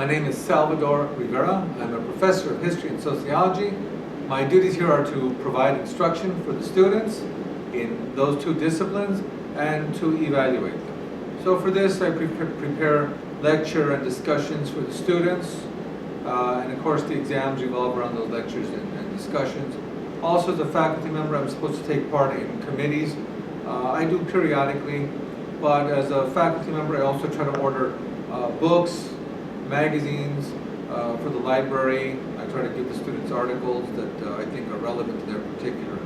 My name is Salvador Rivera. I'm a professor of history and sociology. My duties here are to provide instruction for the students in those two disciplines and to evaluate them. So for this, I prepare lecture and discussions for the students, and of course the exams revolve around those lectures and discussions. Also, as a faculty member, I'm supposed to take part in committees. I do periodically, but as a faculty member, I also try to order books, magazines for the library. I try to give the students articles that I think are relevant to their particular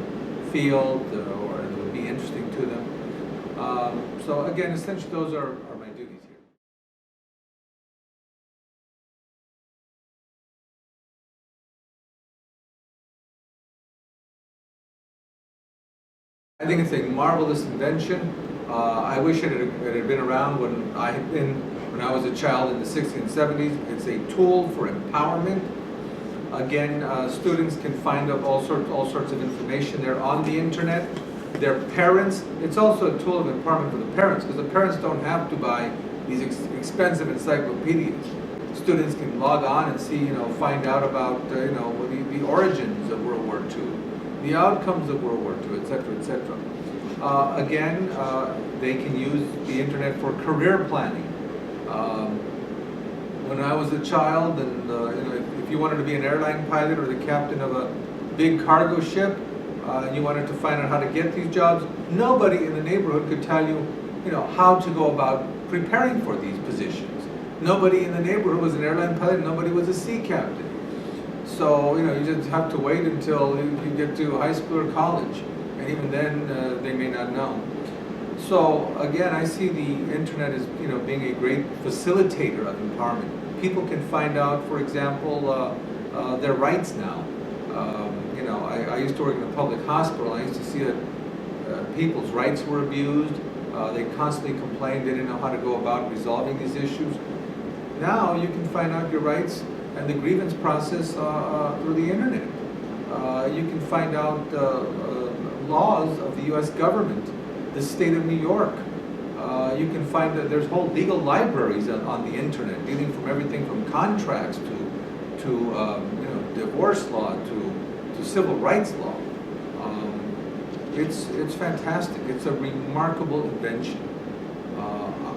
field or that would be interesting to them. So again, essentially those are my duties here. I think it's a marvelous invention. I wish it had been around when I was a child in the 60s and 70s. It's a tool for empowerment. Again, students can find out all sorts of information there on the internet. Their parents, it's also a tool of empowerment for the parents, because the parents don't have to buy these expensive encyclopedias. Students can log on and see, find out about, the origins of World War II, the outcomes of World War II, etc., etc. Again, they can use the internet for career planning. When I was a child, and if you wanted to be an airline pilot or the captain of a big cargo ship, and you wanted to find out how to get these jobs, nobody in the neighborhood could tell you, how to go about preparing for these positions. Nobody in the neighborhood was an airline pilot. Nobody was a sea captain. So you just have to wait until you get to high school or college, and even then they may not know. So again, I see the internet as being a great facilitator of empowerment. People can find out, for example, their rights now. I used to work in a public hospital. I used to see that people's rights were abused. They constantly complained they didn't know how to go about resolving these issues. Now you can find out your rights and the grievance process through the internet. You can find out laws of the U.S. government, the state of New York. You can find that there's whole legal libraries on the internet, dealing from everything from contracts to divorce law to civil rights law. It's fantastic. It's a remarkable invention.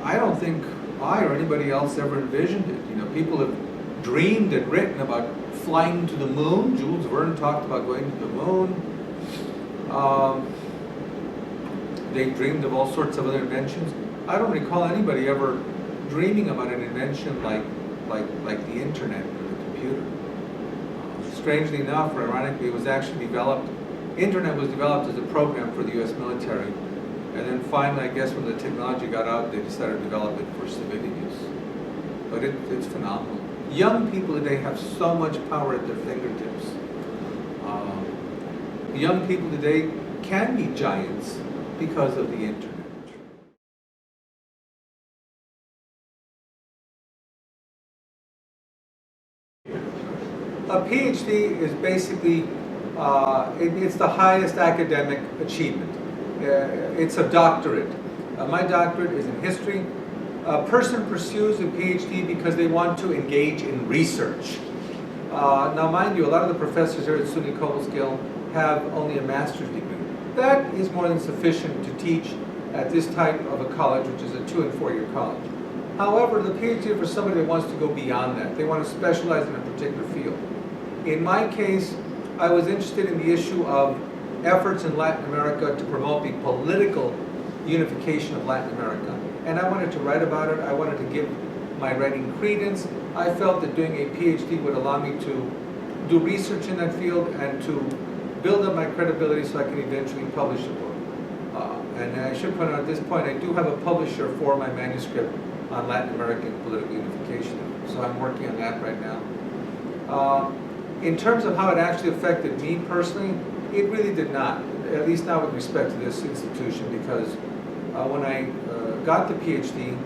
I don't think I or anybody else ever envisioned it. People have dreamed and written about flying to the moon. Jules Verne talked about going to the moon. They dreamed of all sorts of other inventions. I don't recall anybody ever dreaming about an invention like the internet or the computer. Strangely enough, or ironically, it was actually developed. Internet was developed as a program for the U.S. military, and then finally, I guess when the technology got out, they decided to develop it for civilian use. But it's phenomenal. Young people today have so much power at their fingertips. Young people today can be giants because of the internet. A PhD is basically, it's the highest academic achievement. It's a doctorate. My doctorate is in history. A person pursues a PhD because they want to engage in research. Now mind you, a lot of the professors here at SUNY Cobleskill have only a master's degree. That is more than sufficient to teach at this type of a college, which is a 2- and 4-year college. However, the PhD is for somebody that wants to go beyond that. They want to specialize in a particular field. In my case, I was interested in the issue of efforts in Latin America to promote the political unification of Latin America. And I wanted to write about it. I wanted to give my writing credence. I felt that doing a PhD would allow me to do research in that field and to build up my credibility so I can eventually publish a book. And I should point out at this point, I do have a publisher for my manuscript on Latin American political unification. So I'm working on that right now. In terms of how it actually affected me personally, it really did not, at least not with respect to this institution, because when I got the PhD,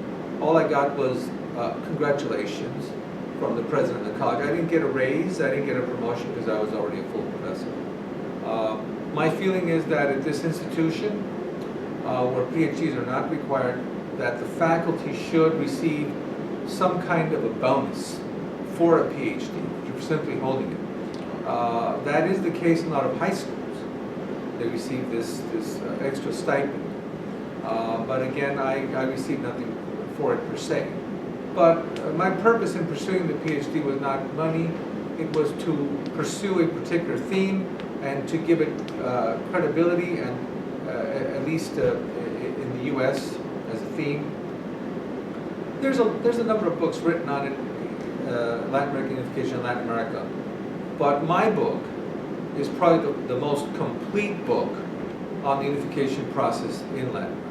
all I got was congratulations from the president of the college. I didn't get a raise, I didn't get a promotion because I was already a full professor. My feeling is that at this institution, where PhDs are not required, that the faculty should receive some kind of a bonus for a PhD. You're simply holding it. That is the case in a lot of high schools. They receive this extra stipend. But again, I received nothing for it per se. But my purpose in pursuing the PhD was not money. It was to pursue a particular theme and to give it credibility, and at least in the U.S. as a theme. There's a number of books written on it, Latin American unification in Latin America. But my book is probably the most complete book on the unification process in Latin America.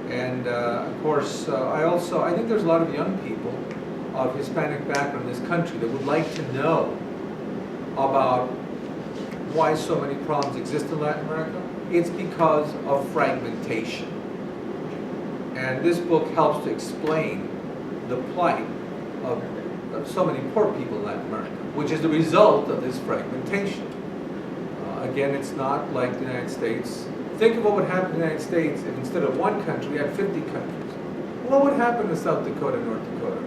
And of course, I think there's a lot of young people of Hispanic background in this country that would like to know about why so many problems exist in Latin America. It's because of fragmentation. And this book helps to explain the plight of so many poor people in Latin America, which is the result of this fragmentation. Again, it's not like the United States. Think of what would happen in the United States if instead of one country, we had 50 countries. What would happen to South Dakota and North Dakota?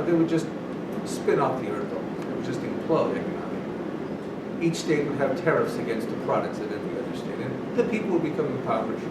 They would just spin off the earth. It would just implode economically. Each state would have tariffs against the products of every other state, and the people would become impoverished.